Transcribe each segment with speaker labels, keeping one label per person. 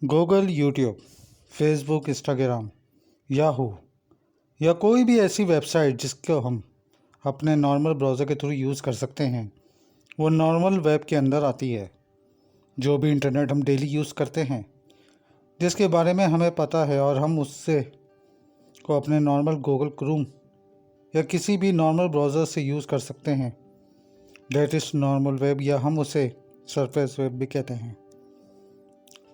Speaker 1: Google, YouTube, Facebook, Instagram, Yahoo या कोई भी ऐसी वेबसाइट जिसको हम अपने नॉर्मल ब्राउज़र के थ्रू यूज़ कर सकते हैं, वो नॉर्मल वेब के अंदर आती है। जो भी इंटरनेट हम डेली यूज़ करते हैं, जिसके बारे में हमें पता है और हम उससे को अपने नॉर्मल गूगल क्रोम या किसी भी नॉर्मल ब्राउज़र से यूज़ कर सकते हैं। दैट इज़ नॉर्मल वेब, या हम उसे सरफेस वेब भी कहते हैं।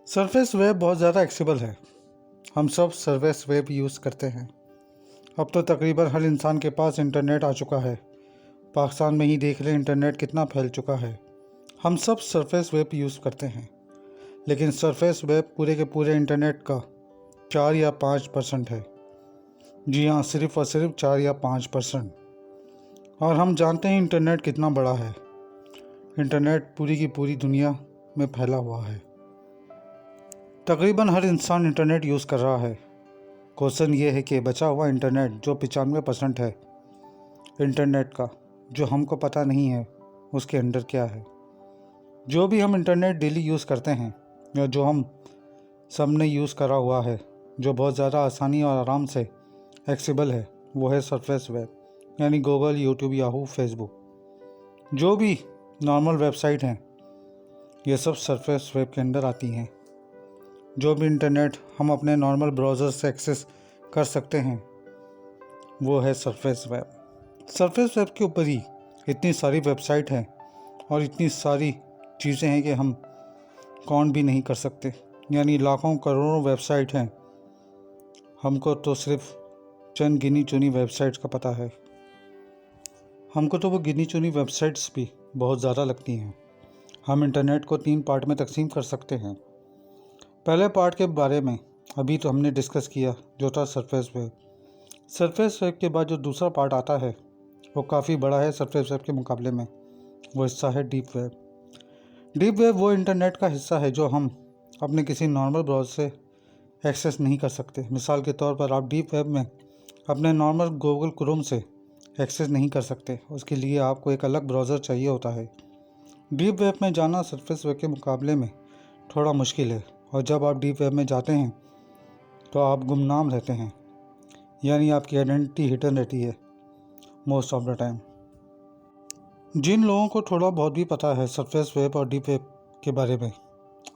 Speaker 1: सरफेस वेब बहुत ज़्यादा एक्सेसिबल है। हम सब सरफेस वेब यूज़ करते हैं। अब तो तकरीबन हर इंसान के पास इंटरनेट आ चुका है। पाकिस्तान में ही देख लें इंटरनेट कितना फैल चुका है। हम सब सरफेस वेब यूज़ करते हैं, लेकिन सरफेस वेब पूरे के पूरे इंटरनेट का 4 या 5% है। जी हाँ, सिर्फ़ और सिर्फ 4 या 5%। और हम जानते हैं इंटरनेट कितना बड़ा है। इंटरनेट पूरी की पूरी दुनिया में फैला हुआ है। तकरीबन हर इंसान इंटरनेट यूज़ कर रहा है। क्वेश्चन ये है कि बचा हुआ इंटरनेट जो 95% है इंटरनेट का, जो हमको पता नहीं है उसके अंदर क्या है। जो भी हम इंटरनेट डेली यूज़ करते हैं या जो हम सब ने यूज़ करा हुआ है, जो बहुत ज़्यादा आसानी और आराम से एक्सेसिबल है, वो है सरफेस वेब, यानी गूगल, यूट्यूब, याहू, फेसबुक। जो भी नॉर्मल वेबसाइट हैं, ये सब सरफेस वेब के अंदर आती हैं। जो भी इंटरनेट हम अपने नॉर्मल ब्राउज़र से एक्सेस कर सकते हैं, वो है सरफेस वेब। सरफेस वेब के ऊपर ही इतनी सारी वेबसाइट हैं और इतनी सारी चीज़ें हैं कि हम काउंट भी नहीं कर सकते। यानी लाखों करोड़ों वेबसाइट हैं, हमको तो सिर्फ चंद गिनी चुनी वेबसाइट्स का पता है। हमको तो वो गिनी चुनी वेबसाइट्स भी बहुत ज़्यादा लगती हैं। हम इंटरनेट को 3 पार्ट में तकसीम कर सकते हैं। पहले पार्ट के बारे में अभी तो हमने डिस्कस किया, जो था सरफेस वेब। सरफेस वेब के बाद जो दूसरा पार्ट आता है, वो काफ़ी बड़ा है सरफेस वेब के मुकाबले में। वो हिस्सा है डीप वेब। डीप वेब वो इंटरनेट का हिस्सा है जो हम अपने किसी नॉर्मल ब्राउज़र से एक्सेस नहीं कर सकते। मिसाल के तौर पर आप डीप वेब में अपने नॉर्मल गूगल क्रोम से एक्सेस नहीं कर सकते। उसके लिए आपको एक अलग ब्राउज़र चाहिए होता है। डीप वेब में जाना सरफेस वेब के मुकाबले में थोड़ा मुश्किल है, और जब आप डीप वेब में जाते हैं तो आप गुमनाम रहते हैं, यानी आपकी आइडेंटिटी हिडन रहती है मोस्ट ऑफ द टाइम। जिन लोगों को थोड़ा बहुत भी पता है सरफेस वेब और डीप वेब के बारे में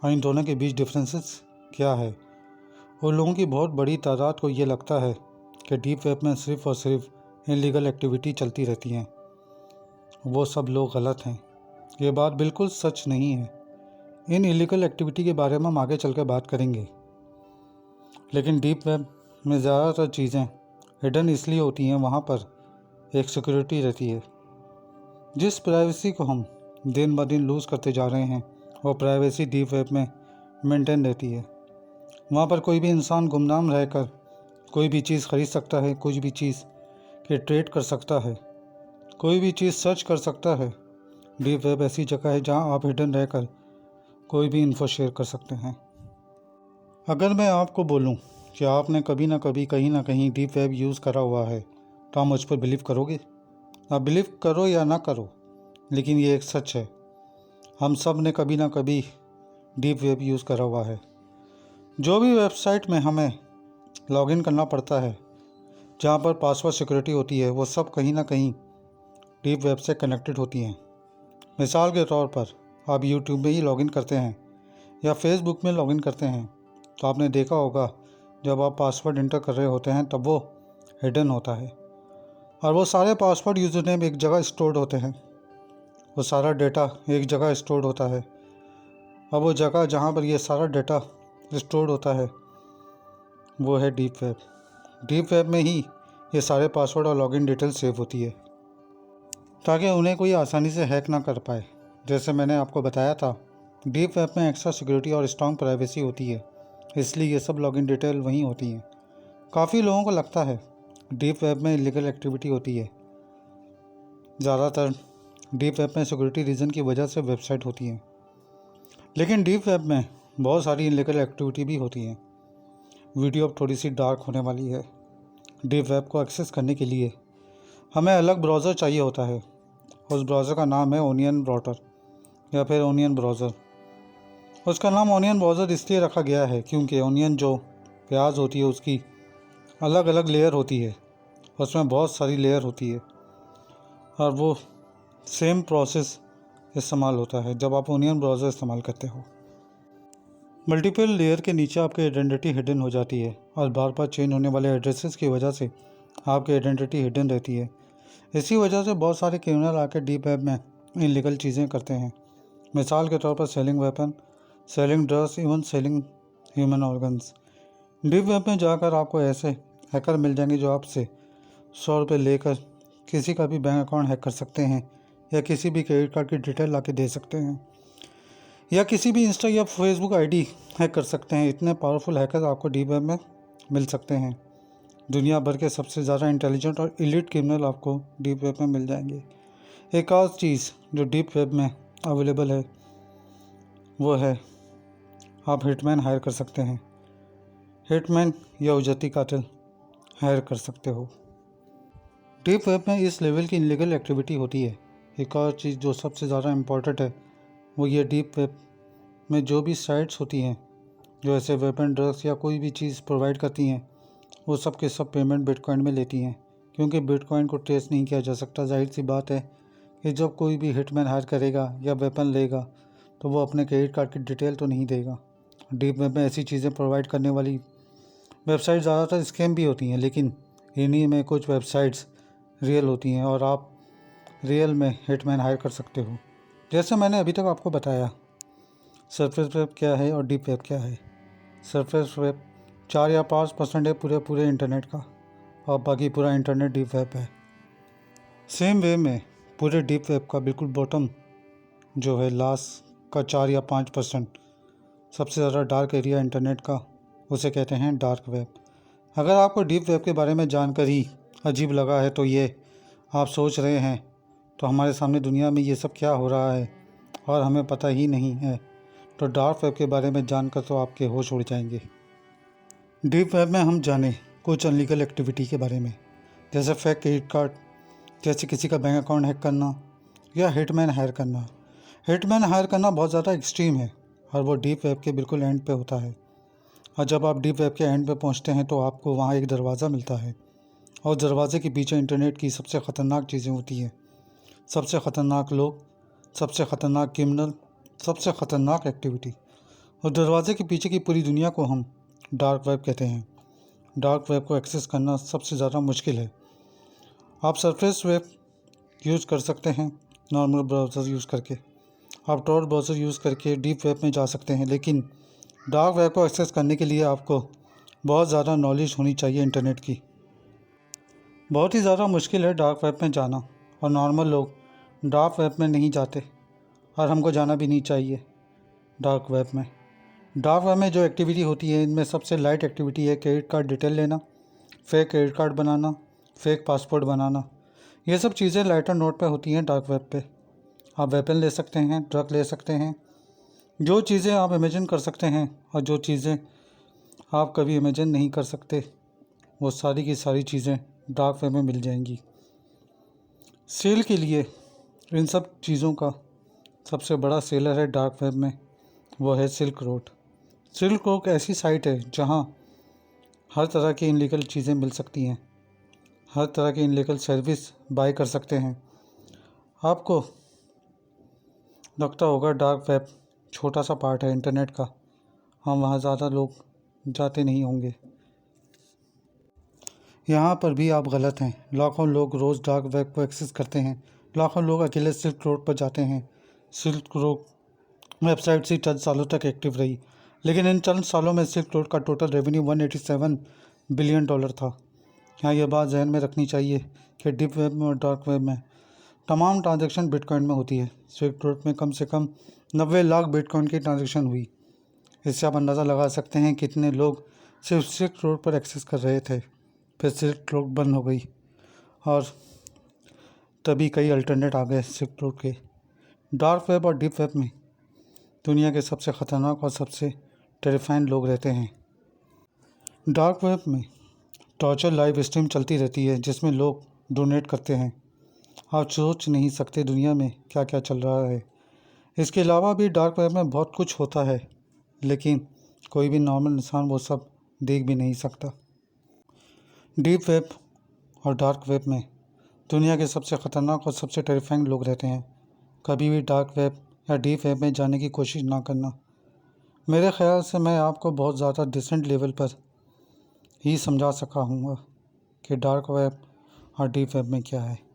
Speaker 1: और इन दोनों के बीच डिफरेंसेस क्या है, उन लोगों की बहुत बड़ी तादाद को ये लगता है कि डीप वेब में सिर्फ़ और सिर्फ इलीगल एक्टिविटी चलती रहती हैं। वो सब लोग गलत हैं। ये बात बिल्कुल सच नहीं है। इन इलीगल एक्टिविटी के बारे में हम आगे चल कर बात करेंगे, लेकिन डीप वेब में ज़्यादातर चीज़ें हिडन इसलिए होती हैं, वहाँ पर एक सिक्योरिटी रहती है। जिस प्राइवेसी को हम दिन ब दिन लूज़ करते जा रहे हैं, वो प्राइवेसी डीप वेब में मेंटेन रहती है। वहाँ पर कोई भी इंसान गुमनाम रहकर कोई भी चीज़ ख़रीद सकता है, कुछ भी चीज़ के ट्रेड कर सकता है, कोई भी चीज़ सर्च कर सकता है। डीप वेब ऐसी जगह है जहाँ आप हिडन रहकर कोई भी इन्फो शेयर कर सकते हैं। अगर मैं आपको बोलूं कि आपने कभी ना कभी कहीं ना कहीं डीप वेब यूज़ करा हुआ है, तो आप मुझ पर बिलीव करोगे? आप बिलीव करो या ना करो, लेकिन ये एक सच है। हम सब ने कभी ना कभी डीप वेब यूज़ करा हुआ है। जो भी वेबसाइट में हमें लॉगिन करना पड़ता है, जहाँ पर पासवर्ड सिक्योरिटी होती है, वो सब कहीं ना कहीं डीप वेब से कनेक्टेड होती हैं। मिसाल के तौर पर आप यूट्यूब में ही लॉगिन करते हैं या फेसबुक में लॉगिन करते हैं, तो आपने देखा होगा जब आप पासवर्ड इंटर कर रहे होते हैं तब वो हिडन होता है, और वो सारे पासवर्ड यूज़र नेम एक जगह स्टोर्ड होते हैं। वो सारा डेटा एक जगह स्टोर्ड होता है। अब वो जगह जहाँ पर ये सारा डेटा स्टोर्ड होता है, वो है डीप वेब। डीप वेब में ही ये सारे पासवर्ड और लॉगिन डिटेल सेव होती है, ताकि उन्हें कोई आसानी से हैक ना कर पाए। जैसे मैंने आपको बताया था, डीप वेब में एक्स्ट्रा सिक्योरिटी और स्ट्रॉन्ग प्राइवेसी होती है, इसलिए ये सब लॉगिन डिटेल वहीं होती हैं। काफ़ी लोगों को लगता है डीप वेब में इलीगल एक्टिविटी होती है। ज़्यादातर डीप वेब में सिक्योरिटी रीज़न की वजह से वेबसाइट होती है, लेकिन डीप वेब में बहुत सारी इलीगल एक्टिविटी भी होती हैं। वीडियो अब थोड़ी सी डार्क होने वाली है। डीप वेब को एक्सेस करने के लिए हमें अलग ब्राउज़र चाहिए होता है। उस ब्राउज़र का नाम है ओनियन ब्राउज़र या फिर ओनियन ब्राउज़र। उसका नाम ऑनियन ब्राउज़र इसलिए रखा गया है क्योंकि ऑनियन जो प्याज होती है उसकी अलग अलग लेयर होती है, उसमें बहुत सारी लेयर होती है और वो सेम प्रोसेस इस्तेमाल होता है जब आप ऑनियन ब्राउज़र इस्तेमाल करते हो। मल्टीपल लेयर के नीचे आपकी आइडेंटिटी हिडन हो जाती है और बार बार चेंज होने वाले एड्रेसेस की वजह से आपकी आइडेंटिटी हिडन रहती है। इसी वजह से बहुत सारे क्रिमिनल आकर डीप वेब में इलीगल चीज़ें करते हैं। मिसाल के तौर पर selling weapon, selling drugs, even selling human organs. Deep web में जाकर आपको ऐसे हैकर मिल जाएंगे जो आपसे 100 रुपये लेकर किसी का भी बैंक अकाउंट हैक कर सकते हैं या किसी भी क्रेडिट कार्ड की डिटेल ला के दे सकते हैं या किसी भी इंस्टा या फेसबुक आईडी हैक कर सकते हैं। इतने पावरफुल हैकर आपको डीप वेब में मिल सकते हैं। दुनिया भर के सबसे ज़्यादा इंटेलिजेंट और इलीट क्रिमिनल आपको डीप वेब में मिल जाएंगे। एक और चीज़ जो डीप वेब में अवेलेबल है वो है आप हिटमैन हायर कर सकते हैं। हिटमैन या उजती कातिल हायर कर सकते हो। डीप वेब में इस लेवल की इलीगल एक्टिविटी होती है। एक और चीज़ जो सबसे ज़्यादा इम्पोर्टेंट है वो ये डीप वेब में जो भी साइट्स होती हैं जो ऐसे वेपन, ड्रग्स या कोई भी चीज़ प्रोवाइड करती हैं वो सब के सब पेमेंट बिटकॉइन में लेती हैं क्योंकि बिटकॉइन को ट्रेस नहीं किया जा सकता। जाहिर सी बात है कि जब कोई भी हिटमैन हायर करेगा या वेपन लेगा तो वो अपने क्रेडिट कार्ड की डिटेल तो नहीं देगा। डीप वेब में ऐसी चीज़ें प्रोवाइड करने वाली वेबसाइट ज़्यादातर स्कैम भी होती हैं, लेकिन इन्हीं में कुछ वेबसाइट्स रियल होती हैं और आप रियल में हिटमैन हायर कर सकते हो। जैसे मैंने अभी तक आपको बताया सरफेस वेब क्या है और डीप वेब क्या है। सरफेस वेब 4 या 5% है पूरे इंटरनेट का और बाकी पूरा इंटरनेट डीप वेब है। सेम वे में पूरे डीप वेब का बिल्कुल बॉटम जो है लास्ट का 4 या 5% सबसे ज़्यादा डार्क एरिया इंटरनेट का, उसे कहते हैं डार्क वेब। अगर आपको डीप वेब के बारे में जानकर ही अजीब लगा है तो ये आप सोच रहे हैं तो हमारे सामने दुनिया में ये सब क्या हो रहा है और हमें पता ही नहीं है, तो डार्क वेब के बारे में जानकर तो आपके होश उड़ जाएंगे। डीप वेब में हम जाने कुछ अनलीगल एक्टिविटी के बारे में, जैसे फेक क्रेडिट कार्ड, जैसे किसी का बैंक अकाउंट हैक करना या हिटमैन हायर करना। हिटमैन हायर करना बहुत ज़्यादा एक्सट्रीम है और वो डीप वेब के बिल्कुल एंड पे होता है। और जब आप डीप वेब के एंड पे पहुंचते हैं तो आपको वहाँ एक दरवाज़ा मिलता है और दरवाजे के पीछे इंटरनेट की सबसे ख़तरनाक चीज़ें होती हैं। सबसे ख़तरनाक लोग, सबसे ख़तरनाक क्रिमिनल, सबसे ख़तरनाक एक्टिविटी। और दरवाजे के पीछे की पूरी दुनिया को हम डार्क वेब कहते हैं। डार्क वेब को एक्सेस करना सबसे ज़्यादा मुश्किल है। आप सरफेस वेब यूज़ कर सकते हैं नॉर्मल ब्राउज़र यूज़ करके, आप टॉर ब्राउज़र यूज़ करके डीप वेब में जा सकते हैं, लेकिन डार्क वेब को एक्सेस करने के लिए आपको बहुत ज़्यादा नॉलेज होनी चाहिए इंटरनेट की। बहुत ही ज़्यादा मुश्किल है डार्क वेब में जाना और नॉर्मल लोग डार्क वेब में नहीं जाते और हमको जाना भी नहीं चाहिए। डार्क वेब में जो एक्टिविटी होती है इनमें सबसे लाइट एक्टिविटी है क्रेडिट कार्ड डिटेल लेना, फेक क्रेडिट कार्ड बनाना, फेक पासपोर्ट बनाना। ये सब चीज़ें लाइटर नोट पे होती हैं डार्क वेब पे। आप वेपन ले सकते हैं, ड्रग ले सकते हैं, जो चीज़ें आप इमेजिन कर सकते हैं और जो चीज़ें आप कभी इमेजिन नहीं कर सकते वो सारी की सारी चीज़ें डार्क वेब में मिल जाएंगी। सेल के लिए इन सब चीज़ों का सबसे बड़ा सेलर है डार्क वेब में, वो है सिल्क रोड। सिल्क रोड ऐसी साइट है जहाँ हर तरह की इनलीगल चीज़ें मिल सकती हैं, हर तरह की इनलीगल सर्विस बाय कर सकते हैं। आपको लगता होगा डार्क वेब छोटा सा पार्ट है इंटरनेट का, हम वहाँ ज़्यादा लोग जाते नहीं होंगे। यहाँ पर भी आप गलत हैं। लाखों लोग रोज़ डार्क वेब को एक्सेस करते हैं, लाखों लोग अकेले सिल्क रोड पर जाते हैं। सिल्क रोड वेबसाइट से चंद सालों तक एक्टिव रही, लेकिन इन चंद सालों में सिल्क रोड का टोटल रेवेन्यू $187 बिलियन था। यहाँ यह बात जहन में रखनी चाहिए कि डीप वेब में और डार्क वेब में तमाम ट्रांजैक्शन बिटकॉइन में होती है। सिल्क रोड में कम से कम 90 लाख बिटकॉइन की ट्रांजैक्शन हुई। इससे आप अंदाज़ा लगा सकते हैं कितने लोग सिर्फ सिल्क रोड पर एक्सेस कर रहे थे। फिर सिल्क रोड बंद हो गई और तभी कई अल्टरनेट आ गए सिल्क रोड के। डार्क वेब और डीप वेब में दुनिया के सबसे ख़तरनाक और सबसे टेरिफाइंग लोग रहते हैं। डार्क वेब में टॉर्चर लाइव स्ट्रीम चलती रहती है जिसमें लोग डोनेट करते हैं। आप सोच नहीं सकते दुनिया में क्या क्या चल रहा है। इसके अलावा भी डार्क वेब में बहुत कुछ होता है, लेकिन कोई भी नॉर्मल इंसान वो सब देख भी नहीं सकता। डीप वेब और डार्क वेब में दुनिया के सबसे ख़तरनाक और सबसे टेरिफाइंग लोग रहते हैं। कभी भी डार्क वेब या डीप वेब में जाने की कोशिश ना करना। मेरे ख्याल से मैं आपको बहुत ज़्यादा डिसेंट लेवल पर ही समझा सका हूँगा कि डार्क वेब और डीप वेब में क्या है।